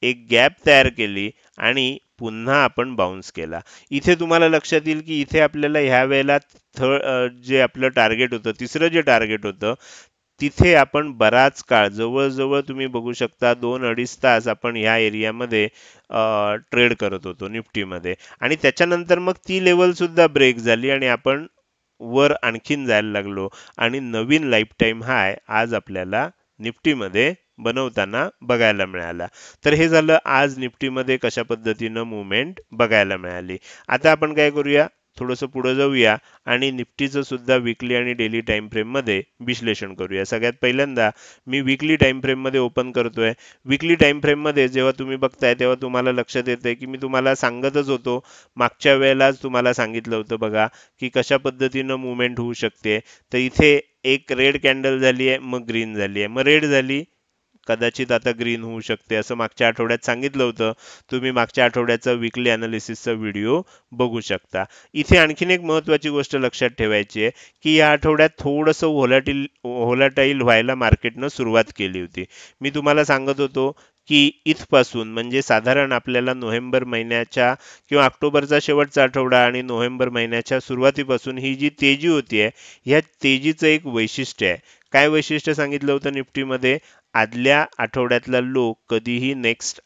Speaker 1: एक गॅप तयार केली आणि पुन्हा आपण बाउन्स केला. इथे तुम्हाला लक्षात येईल की इथे आपल्याला ह्या वेळेला जे आपलं टार्गेट होतं, तिसरं जे टार्गेट होतं, तिथे आपण बराच काळ जवळजवळ तुम्ही बघू शकता 2-2.5 तास आपण ह्या एरियामध्ये ट्रेड करत होतो निफ्टीमध्ये आणि त्याच्यानंतर मग ती लेवल सुद्धा ब्रेक झाली आणि आपण वर आणखीन जायला लागलो आणि नवीन लाईफ टाईम हाय आज आपल्याला निफ्टीमध्ये बनवताना बघायला मिळाला. तर हे झालं आज निफ्टीमध्ये कशा पद्धतीनं मुवमेंट बघायला मिळाली. आता आपण काय करूया, थोडंसं पुढे जाऊया आणि निफ्टीचं सुद्धा विकली आणि डेली टाइम फ्रेम मध्ये विश्लेषण करूया. सगळ्यात पहिल्यांदा मी विकली टाइम फ्रेम मध्ये ओपन करतोय. विकली टाइम फ्रेम मध्ये जेव्हा तुम्ही बघताय तेव्हा तुम्हाला लक्षात येतंय की मी तुम्हाला सांगतच होतो, मागच्या वेळेलाच तुम्हाला सांगितलं होतं बघा की कशा पद्धतीनं मुवमेंट होऊ शकते. तर इथे एक रेड कॅन्डल झाली आहे, मग ग्रीन झाली आहे, मग रेड झाली, कदाचित आता ग्रीन होऊ शकते असं मागच्या आठवड्यात सांगितलं होतं. तुम्ही मागच्या आठवड्याचा विकली अनालिसिसचा व्हिडिओ बघू शकता. इथे आणखीन एक महत्त्वाची गोष्ट लक्षात ठेवायची आहे की या आठवड्यात थोडंसं व्होलाटाईल व्हायला मार्केटनं सुरुवात केली होती. मी तुम्हाला सांगत होतो की इथपासून म्हणजे साधारण आपल्याला नोव्हेंबर महिन्याच्या किंवा ऑक्टोबरचा शेवटचा आठवडा आणि नोव्हेंबर महिन्याच्या सुरुवातीपासून ही जी तेजी होतीये, ह्या तेजीचं एक वैशिष्ट्य आहे. काय वैशिष्ट्य सांगितलं होतं निफ्टीमध्ये, आदल्या आठवड्यातला लो कधीही नेक्स्ट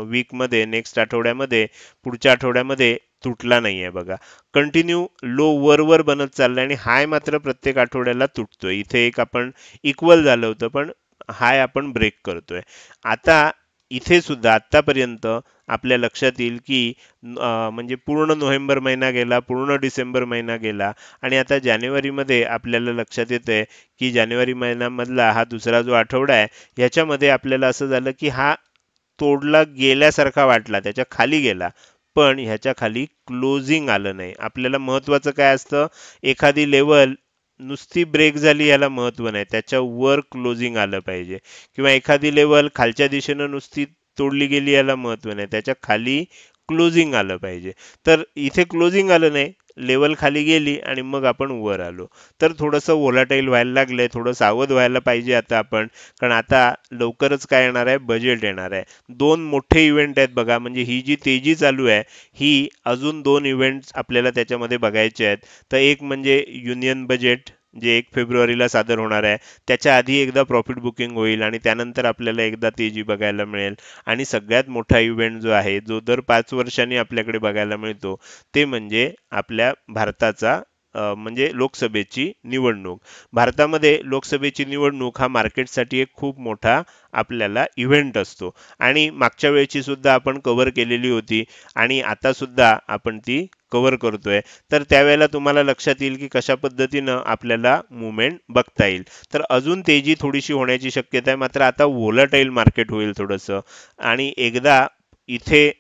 Speaker 1: वीकमध्ये, नेक्स्ट आठवड्यामध्ये, पुढच्या आठवड्यामध्ये तुटला नाहीये बघा. कंटिन्यू लो वर बनत चाललाय आणि हाय मात्र प्रत्येक आठवड्याला तुटतोय. इथे एक आपण इक्वल झालं होतं पण हाय आपण ब्रेक करतोय. आता इथे सुद्धा आतापर्यंत आपल्या लक्षात येईल की म्हणजे पूर्ण नोव्हेंबर महिना गेला, पूर्ण डिसेंबर महिना गेला आणि आता जानेवारीमध्ये आपल्याला लक्षात येतंय की जानेवारी महिन्यामधला हा दुसरा जो आठवडा आहे ह्याच्यामध्ये आपल्याला असं झालं की हा तोडला गेल्यासारखा वाटला, त्याच्या खाली गेला, पण ह्याच्या खाली क्लोजिंग आलं नाही. आपल्याला महत्वाचं काय असतं, एखादी लेवल नुसती ब्रेक झाली याला महत्व नाही, त्याच्या वर क्लोजिंग आलं पाहिजे. किंवा एखादी लेवल खालच्या दिशेनं नुसती तोडली गेली याला महत्व नाही, त्याच्या खाली क्लोजिंग आलं पाहिजे. तर इथे क्लोजिंग आलं नाही, लेवल खाली गेली आणि मग आपण वर आलो. तर थोडंसं व्होलाटाईल व्हायला लागलंय, थोडं सावध व्हायला पाहिजे आता आपण. कारण आता लवकरच काय येणार आहे, बजेट येणार आहे. दोन मोठे इव्हेंट आहेत बघा, म्हणजे ही जी तेजी चालू आहे ही अजून दोन इव्हेंट्स आपल्याला त्याच्यामध्ये बघायचे आहेत. तर एक म्हणजे युनियन बजेट जे 1 फेब्रुवारीला सादर होणार आहे, त्याच्या आधी एकदा प्रॉफिट बुकिंग होईल आणि त्यानंतर आपल्याला एकदा तेजी बघायला मिळेल. आणि सगळ्यात मोठा इव्हेंट जो आहे, जो दर 5 वर्षांनी आपल्याकडे बघायला मिळतो, ते म्हणजे आपल्या भारताचा म्हणजे लोकसभेची निवडणूक. भारतामध्ये लोकसभेची निवडणूक हा मार्केटसाठी एक खूप मोठा आपल्याला इव्हेंट असतो आणि मागच्या वेळची सुद्धा आपण कव्हर केलेली होती आणि आता सुद्धा आपण ती कव्हर करतोय. तर त्यावेळेला तुम्हाला लक्षात येईल की कशा पद्धतीनं आपल्याला मुवमेंट बघता येईल. तर अजून तेजी थोडीशी होण्याची शक्यता आहे, मात्र आता व्होलाटाईल मार्केट होईल थोडंसं आणि एकदा इथे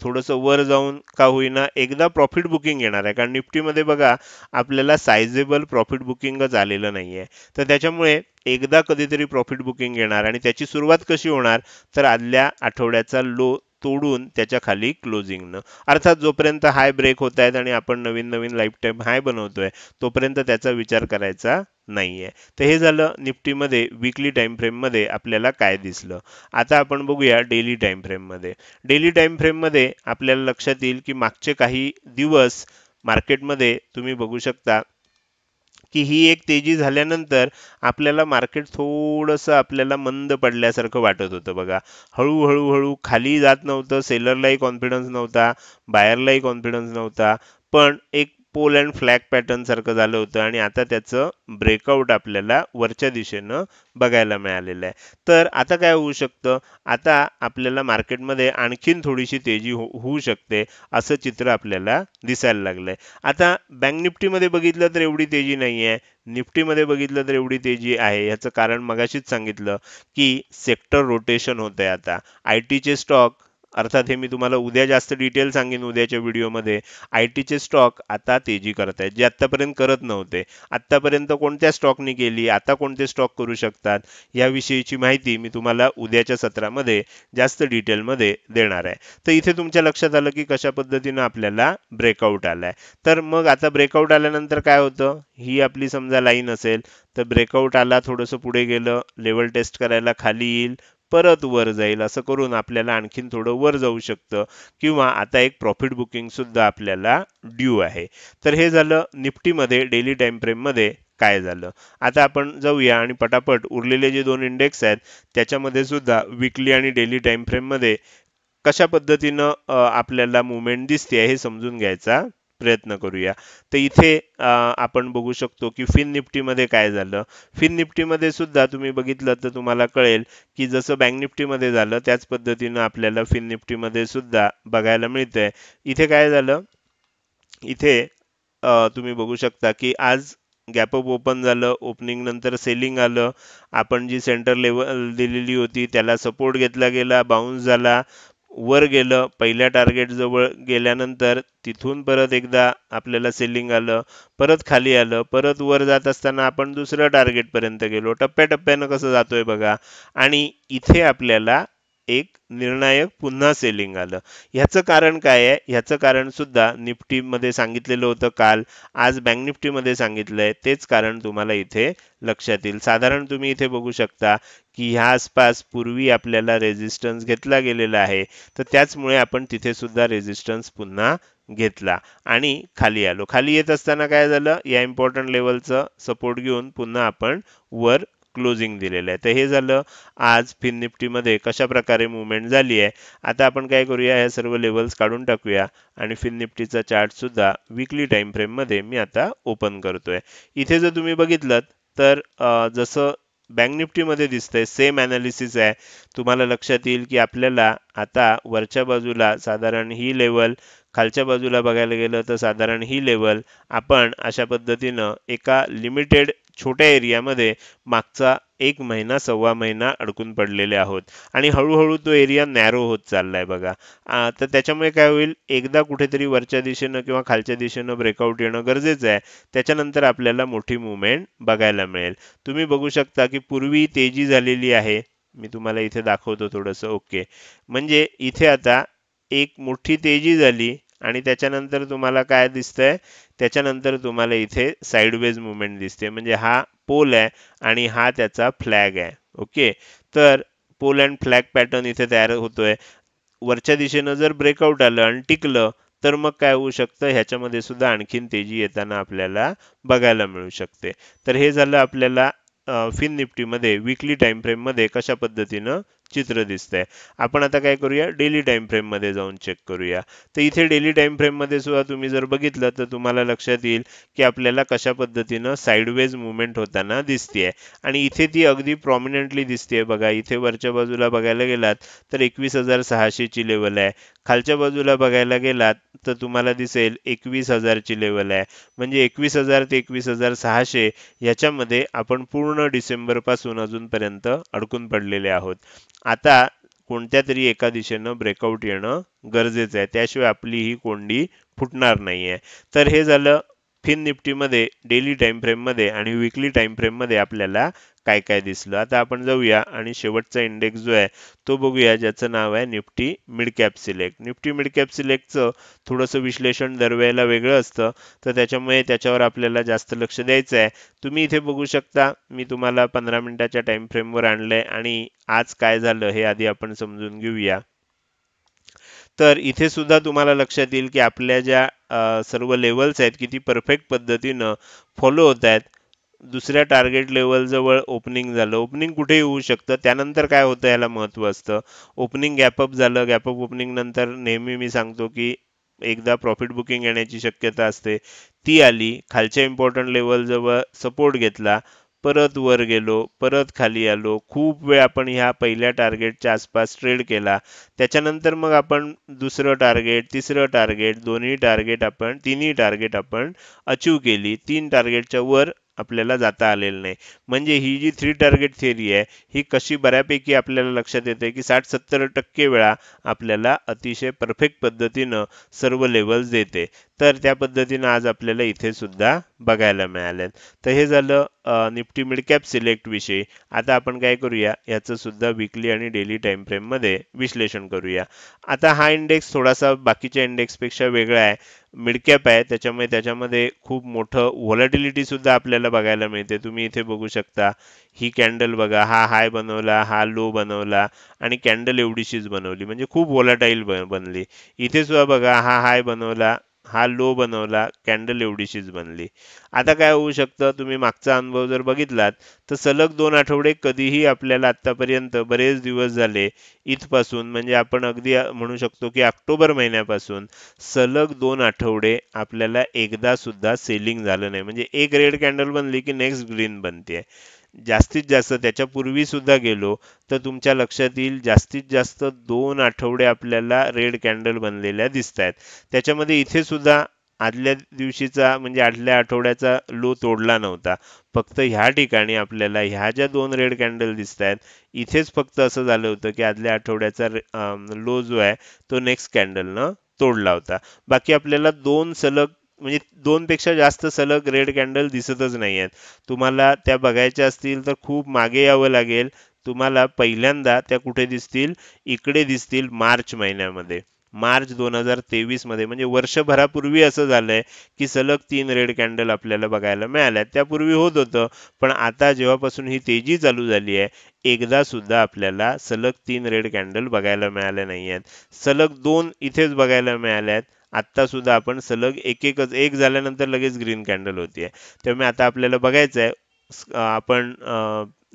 Speaker 1: थोडंसं वर जाऊन का होईना एकदा प्रॉफिट बुकिंग येणार आहे. कारण निफ्टीमध्ये बघा आपल्याला सायझेबल प्रॉफिट बुकिंगच आलेलं नाहीये. तर त्याच्यामुळे एकदा कधीतरी प्रॉफिट बुकिंग येणार आणि त्याची सुरुवात कशी होणार, तर आदल्या आठवड्याचा लो तोडून त्याच्या खाली क्लोजिंगनं. अर्थात जोपर्यंत हाय ब्रेक होत आहेत आणि आपण नवीन नवीन लाईफ टाईम हाय बनवतोय तोपर्यंत त्याचा विचार करायचा नाहीये. तर हे झालं निफ्टीमध्ये विकली टाइम फ्रेम मध्ये आपल्याला काय दिसलं. आता आपण बघूया डेली टाइम फ्रेम मध्ये. डेली टाइम फ्रेम मध्ये आपल्याला लक्षात येईल की मागचे काही दिवस मार्केटमध्ये तुम्ही बघू शकता की ही एक तेजी झाल्यानंतर आपल्याला मार्केट थोडंसं आपल्याला मंद पडल्यासारखं वाटत होतं बघा. हळू खाली जात नव्हतं, सेलरलाही कॉन्फिडन्स नव्हता, बायरलाही कॉन्फिडन्स नव्हता, पण एक पोल अँड फ्लॅग पॅटर्न सारखं झालं होतं आणि आता त्याचं ब्रेकआउट आपल्याला वरच्या दिशेनं बघायला मिळालेलं आहे. तर आता काय होऊ शकतं, आता आपल्याला मार्केटमध्ये आणखीन थोडीशी तेजी होऊ शकते असं चित्र आपल्याला दिसायला लागलंय. आता बँक निफ्टीमध्ये बघितलं तर एवढी तेजी नाहीये, निफ्टीमध्ये बघितलं तर एवढी तेजी आहे. याचं कारण मगाशीच सांगितलं की सेक्टर रोटेशन होतंय आता. आय टीचे स्टॉक, अर्थात हे मी तुम्हाला उद्या जास्त डिटेल सांगेन उद्याच्या व्हिडिओमध्ये, आय टीचे स्टॉक आता तेजी करत आहेत जे आतापर्यंत करत नव्हते. आतापर्यंत कोणत्या स्टॉकनी केली, आता कोणते स्टॉक करू शकतात याविषयीची माहिती मी तुम्हाला उद्याच्या सत्रामध्ये जास्त डिटेलमध्ये देणार आहे. तर इथे तुमच्या लक्षात आलं की कशा पद्धतीनं आपल्याला ब्रेकआउट आलाय. तर मग आता ब्रेकआउट आल्यानंतर काय होतं, ही आपली समजा लाईन असेल तर ब्रेकआउट आला, थोडंसं पुढे गेलं, लेवल टेस्ट करायला खाली येईल, परत वर जाईल, असं करून आपल्याला आणखीन थोडं वर जाऊ शकतं किंवा आता एक प्रॉफिट बुकिंग सुद्धा आपल्याला ड्यू आहे. तर हे झालं निफ्टीमध्ये डेली टाइम फ्रेम मध्ये काय झालं. आता आपण जाऊया आणि पटापट उरलेले जे दोन इंडेक्स आहेत त्याच्यामध्ये सुद्धा विकली आणि डेली टाइम फ्रेम मध्ये कशा पद्धतीनं आपल्याला मुवमेंट दिसते हे समजून घ्यायचा प्रयत्न करूया. तर इथे आपण बघू शकतो की फिन निफ्टीमध्ये काय झालं. फिन निफ्टीमध्ये सुद्धा तुम्ही बघितलं तर तुम्हाला कळेल की जसं बँक निफ्टीमध्ये झालं त्याच पद्धतीनं आपल्याला फिन निफ्टीमध्ये सुद्धा बघायला मिळतंय. इथे काय झालं, इथे तुम्ही बघू शकता की आज गॅप अप ओपन झालं, ओपनिंग नंतर सेलिंग आलं. आपण जी सेंटर लेवल दिलेली होती त्याला सपोर्ट घेतला गेला, बाउन्स झाला, वर गेलं. पहिल्या टार्गेट जवळ गेल्यानंतर तिथून परत एकदा आपल्याला सेलिंग आलं, परत खाली आलं, परत वर जात असताना आपण दुसऱ्या टार्गेट पर्यंत गेलो. टप्प्याटप्प्यानं कसं जातोय बघा. आणि इथे आपल्याला एक निर्णायक पुन्हा सेलिंग आलं. ह्याचं कारण काय आहे? ह्याचं कारण सुद्धा निफ्टीमध्ये सांगितलेलं होतं काल, आज बँक निफ्टीमध्ये सांगितलंय. तेच कारण तुम्हाला इथे लक्षात येईल. साधारण तुम्ही इथे बघू शकता की ह्या आसपास पूर्वी आपल्याला रेझिस्टन्स घेतला गेलेला आहे, तर त्याचमुळे आपण तिथे सुद्धा रेझिस्टन्स पुन्हा घेतला आणि खाली आलो. खाली येत असताना काय झालं, या इम्पॉर्टंट लेवलचं सपोर्ट घेऊन पुन्हा आपण वर क्लोजिंग दिलेलं आहे. तर हे झालं आज फिन निफ्टीमध्ये कशा प्रकारे मुवमेंट झाली आहे. आता आपण काय करूया, हे सर्व लेवल्स काढून टाकूया आणि फिन निफ्टीचा चार्ट सुद्धा वीकली टाइम फ्रेम मध्ये मी आता ओपन करतोय. इथे जर तुम्ही बघितलं तर जसं बँक निफ्टीमध्ये दिसतंय सेम अनालिसिस आहे. तुम्हाला लक्षात येईल की आपल्याला आता वरच्या बाजूला साधारण ही लेवल, खालच्या बाजूला बघायला गेलं तर साधारण ही लेवल आपण अशा पद्धतीनं एका लिमिटेड छोट्या एरियामध्ये मागचा 1 महिना सव्वा महिना अडकून पडलेले आहोत आणि हळूहळू तो एरिया नॅरो होत चाललाय बघा. तर त्याच्यामुळे काय होईल, एकदा कुठेतरी वरच्या दिशेनं किंवा खालच्या दिशेनं ब्रेकआउट येणं गरजेचं आहे. त्याच्यानंतर आपल्याला मोठी मुवमेंट बघायला मिळेल. तुम्ही बघू शकता की पूर्वी तेजी झालेली आहे. मी तुम्हाला इथे दाखवतो थोडंसं. ओके, म्हणजे इथे आता एक मोठी तेजी झाली आणि त्याच्यानंतर तुम्हाला काय दिसतंय, त्याच्यानंतर तुम्हाला इथे साइडवेज मुवमेंट दिसते. म्हणजे हा पोल आहे आणि हा त्याचा फ्लॅग आहे. ओके, तर पोल अँड फ्लॅग पॅटर्न इथे तयार होतोय. वरच्या दिशेनं जर ब्रेकआउट आलं आणि टिकलं तर मग काय होऊ शकतं, ह्याच्यामध्ये सुद्धा आणखीन तेजी येताना आपल्याला बघायला मिळू शकते. तर हे झालं आपल्याला फिन निफ्टीमध्ये वीकली टाइम फ्रेम मध्ये कशा पद्धतीनं चित्र दिसतंय. आपण आता काय करूया, डेली टाइम फ्रेम मध्ये जाऊन चेक करूया. तर इथे डेली टाइम फ्रेम मध्ये सुद्धा तुम्ही जर बघितलं तर तुम्हाला लक्षात येईल की आपल्याला कशा पद्धतीनं साइडवेज मुवमेंट होताना दिसतेय आणि इथे ती अगदी प्रॉमिनंटली दिसतेय बघा. इथे वरच्या बाजूला बघायला गेलात तर 21,600 ची लेवल आहे. खालच्या बाजूला बघायला गेलात तर तुम्हाला दिसेल 21,000 ची लेवल आहे. म्हणजे 21,000 ते 21,600 याच्यामध्ये आपण पूर्ण डिसेंबर पासून अजूनपर्यंत अडकून पडलेले आहोत. आता कोणत्या तरी एका दिशेनं ब्रेकआउट येणं गरजेचं आहे, त्याशिवाय आपली ही कोंडी फुटणार नाहीये. तर हे झालं फिन निफ्टीमध्ये डेली टाइम फ्रेम मध्ये आणि वीकली टाइम फ्रेम मध्ये आपल्याला काय काय दिसलं. आता आपण जाऊया आणि शेवटचा इंडेक्स जो आहे तो बघूया, ज्याचं नाव आहे Nifty mid cap select. Nifty mid cap सिलेक्टचं थोडंसं विश्लेषण दरवेळेला वेगळं असतं, तर त्याच्यामुळे त्याच्यावर आपल्याला जास्त लक्ष द्यायचं आहे. तुम्ही इथे बघू शकता, मी तुम्हाला 15 मिनिटाच्या टाइम फ्रेमवर आणलंय आणि आज काय झालं हे आधी आपण समजून घेऊया. तर इथे सुद्धा तुम्हाला लक्षात येईल की आपल्या ज्या सर्व लेवल्स आहेत किती परफेक्ट पद्धतीनं फॉलो होत आहेत. दुसऱ्या टार्गेट लेवल जवळ ओपनिंग झालं. ओपनिंग कुठे येऊ शकतं, त्यानंतर काय होतं याला महत्त्व असतं. ओपनिंग गॅपअप झालं, गॅपअप ओपनिंग नंतर नेहमी मी सांगतो की एकदा प्रॉफिट बुकिंग येण्याची शक्यता असते. ती आली, खालच्या इम्पॉर्टंट लेवल जवळ सपोर्ट घेतला, परत वर गेलो, परत खाली आलो. खूप वेळ आपण ह्या पहिल्या टार्गेटच्या आसपास ट्रेड केला. त्याच्यानंतर मग आपण दुसरं टार्गेट, तिसरं टार्गेट, तिन्ही टार्गेट आपण अचीव केली. 3 टार्गेटच्या वर आपल्याला जाता आलेलं नाही. म्हणजे ही जी 3 टार्गेट थिअरी आहे ही कशी बऱ्यापैकी आपल्याला लक्षात येते की 60-70% वेळा आपल्याला अतिशय परफेक्ट पद्धतीनं सर्व लेवल्स देते. तर त्या पद्धतीनं आज आपल्याला इथे सुद्धा बघायला मिळालेत. तर हे झालं निफ्टी मिड कॅप सिलेक्ट विषयी. आता आपण काय करूया, याचं सुद्धा वीकली आणि डेली टाइम फ्रेम मध्ये विश्लेषण करूया. आता हा इंडेक्स थोडासा बाकीच्या इंडेक्सपेक्षा वेगळा आहे. मिड कॅप आहे, त्याच्यामुळे त्याच्यामध्ये खूप मोठं व्हॉलॅटिलिटी सुद्धा आपल्याला बघायला मिळते. तुम्ही इथे बघू शकता, ही कॅन्डल बघा, हा हाय बनवला, हा लो बनवला आणि कॅन्डल एवढीशीच बनवली, म्हणजे खूप व्हॉलॅटाईल बनली. इथे सुद्धा बघा, हा हाय बनवला, हा लो बनवला, कॅन्डल एवढीशीच बनली. आता काय होऊ शकतं, तुम्ही मागचा अनुभव जर बघितलात तर सलग 2 आठवडे कधीही आपल्याला आतापर्यंत बरेच दिवस झाले इथपासून, म्हणजे आपण अगदी म्हणू शकतो की ऑक्टोबर महिन्यापासून सलग 2 आठवडे आपल्याला एकदा सुद्धा सेलिंग झालं नाही. म्हणजे एक रेड कॅन्डल बनली की नेक्स्ट ग्रीन बनते. जास्तीत जास्त त्याच्यापूर्वी सुद्धा गेलो तर तुमच्या लक्षात येईल, जास्तीत जास्त 2 आठवडे आपल्याला रेड कॅन्डल बनलेल्या दिसत आहेत. त्याच्यामध्ये इथे सुद्धा आदल्या दिवशीचा म्हणजे आदल्या आठवड्याचा लो तोडला नव्हता. फक्त ह्या ठिकाणी आपल्याला ह्या ज्या 2 रेड कॅन्डल दिसत आहेत, इथेच फक्त असं झालं होतं की आदल्या आठवड्याचा लो जो आहे तो नेक्स्ट कॅन्डलनं तोडला होता. बाकी आपल्याला 2 सलग म्हणजे 2 पेक्षा जास्त सलग रेड कॅन्डल दिसतच नाही आहेत. तुम्हाला त्या बघायच्या असतील तर खूप मागे यावं लागेल. तुम्हाला पहिल्यांदा त्या कुठे दिसतील, इकडे दिसतील मार्च महिन्यामध्ये. मार्च 2023 मध्ये, म्हणजे वर्षभरापूर्वी असं झालंय की सलग 3 रेड कॅन्डल आपल्याला बघायला मिळाल्या. त्यापूर्वी होत होतं, पण आता जेव्हापासून ही तेजी चालू झाली आहे, एकदा सुद्धा आपल्याला सलग 3 रेड कॅन्डल बघायला मिळाल्या नाही आहेत. सलग 2 इथेच बघायला मिळाल्या आहेत. आत्ता सुद्धा आपण सलग एक झाल्यानंतर लगेच ग्रीन कॅन्डल होतीये. त्यामुळे आता आपल्याला बघायचं आहे, आपण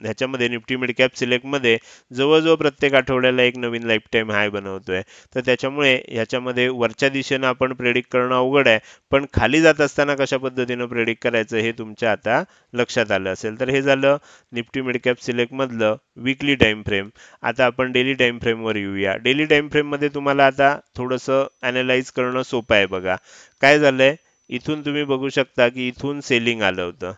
Speaker 1: ह्याच्यामध्ये निफ्टी मिड कॅप सिलेक्टमध्ये जवळजवळ प्रत्येक आठवड्याला एक नवीन लाईफ टाईम हाय बनवतोय. तर त्याच्यामुळे ह्याच्यामध्ये वरच्या दिशेनं आपण प्रेडिक्ट करणं अवघड आहे, पण खाली जात असताना कशा पद्धतीनं प्रेडिक्ट करायचं हे तुमच्या आता लक्षात आलं असेल. तर हे झालं निफ्टी मिड कॅप सिलेक्टमधलं वीकली टाइम फ्रेम. आता आपण डेली टाइम फ्रेमवर येऊया. डेली टाइम फ्रेममध्ये तुम्हाला आता थोडंसं अनालाइज करणं सोपं आहे. बघा काय झालंय, इथून तुम्ही बघू शकता की इथून सेलिंग आलं होतं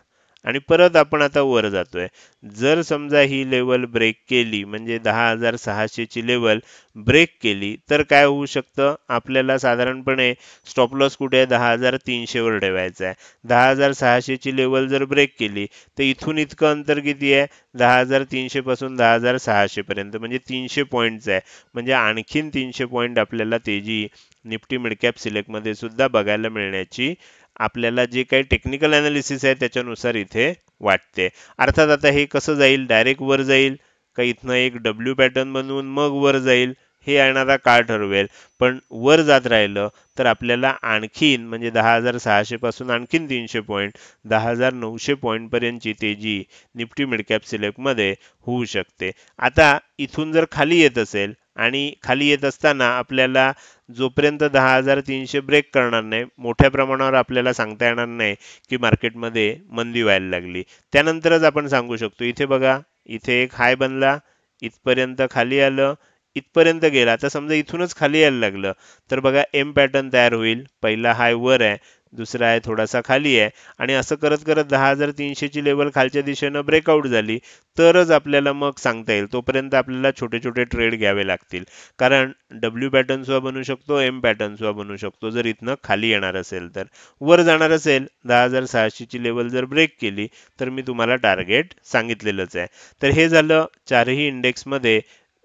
Speaker 1: आणि परत आपण आता वर जातोय. जर समजा ही लेवल ब्रेक केली, म्हणजे 10,600 ची लेवल ब्रेक केली, तर काय होऊ शकतं, आपल्याला साधारणपणे स्टॉप लॉस कुठे आहे, 10,300 वर ठेवायचा आहे. 10,600 ची लेवल जर ब्रेक केली तर इथून इतकं अंतर किती आहे, 10,300 पासून 10,600 पर्यंत, म्हणजे 300 पॉईंटचं आहे. म्हणजे आणखीन 300 पॉईंट आपल्याला तेजी निफ्टी मिड कॅप सिलेक्टमध्ये सुद्धा बघायला मिळण्याची आपल्याला जे काही टेक्निकल अनालिसिस आहे त्याच्यानुसार इथे वाटते. अर्थात आता हे कसं जाईल, डायरेक्ट वर जाईल का इथनं एक डब्ल्यू पॅटर्न बनवून मग वर जाईल, हे येणारा काळ ठरवेल. पण वर जात राहिलं तर आपल्याला आणखीन म्हणजे 10,600 पासून आणखीन 300 पॉईंट, 10,900 पॉईंट पर्यंतची तेजी निफ्टी मिड कॅप सिलेक्टमध्ये होऊ शकते. आता इथून जर खाली येत असेल आणि खाली येत असताना आपल्याला जोपर्यंत 10,300 ब्रेक करणार नाही, मोठ्या प्रमाणावर आपल्याला सांगता येणार नाही की मार्केटमध्ये मंदी व्हायला लागली. त्यानंतरच आपण सांगू शकतो. इथे बघा, इथे एक हाय बनला, इथपर्यंत खाली आलं, इथपर्यंत गेला. आता समजा इथूनच खाली यायला लागलं तर बघा एम पॅटर्न तयार होईल. पहिला हाय वर आहे, दुसरा आहे थोडासा खाली आहे, आणि असं करत करत 10,300 ची लेवल खालच्या दिशेनं ब्रेकआउट झाली तरच आपल्याला मग सांगता येईल. तोपर्यंत आपल्याला छोटे छोटे ट्रेड घ्यावे लागतील, कारण डब्ल्यू पॅटर्न सुद्धा बनू शकतो, एम पॅटर्न सुद्धा बनू शकतो. जर इथनं खाली येणार असेल तर, वर जाणार असेल 10,600 ची लेवल जर ब्रेक केली तर मी तुम्हाला टार्गेट सांगितलेलंच आहे. तर हे झालं चारही इंडेक्समध्ये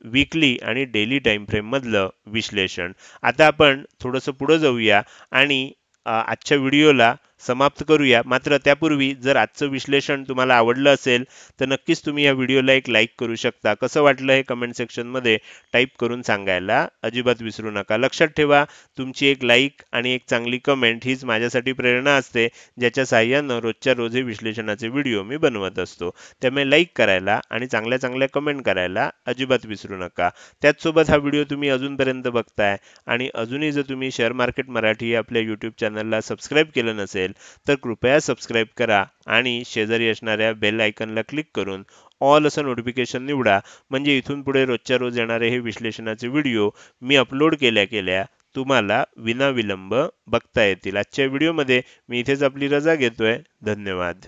Speaker 1: वीकली आणि डेली टाइम फ्रेम मधलं विश्लेषण. आता आपण थोडंसं पुढे जाऊया आणि आजच्या व्हिडिओला समाप्त करूया. मात्र त्यापूर्वी जर आजचं विश्लेषण तुम्हाला आवडलं असेल तर नक्कीच तुम्ही या व्हिडिओला एक लाईक करू शकता. कसं वाटलं हे कमेंट सेक्शनमध्ये टाईप करून सांगायला अजिबात विसरू नका. लक्षात ठेवा, तुमची एक लाईक आणि एक चांगली कमेंट हीच माझ्यासाठी प्रेरणा असते, ज्याच्या साहाय्यानं रोजच्या रोज हे विश्लेषणाचे व्हिडिओ मी बनवत असतो. त्यामुळे लाईक करायला आणि चांगल्या चांगल्या कमेंट करायला अजिबात विसरू नका. त्याचसोबत हा व्हिडिओ तुम्ही अजूनपर्यंत बघताय आणि अजूनही जर तुम्ही शेअर मार्केट मराठी या आपल्या यूट्यूब चॅनलला सबस्क्राईब केलं नसेल तर कृपया सबस्क्राईब करा आणि शेजारी असणाऱ्या बेल आयकॉनला क्लिक करून ऑल असं नोटिफिकेशन निवडा. म्हणजे इथून पुढे रोजच्या रोज येणारे हे विश्लेषणाचे व्हिडिओ मी अपलोड केल्या केल्या तुम्हाला विनाविलंब बघता येतील. आजच्या व्हिडिओमध्ये मी इथेच आपली रजा घेतोय. धन्यवाद.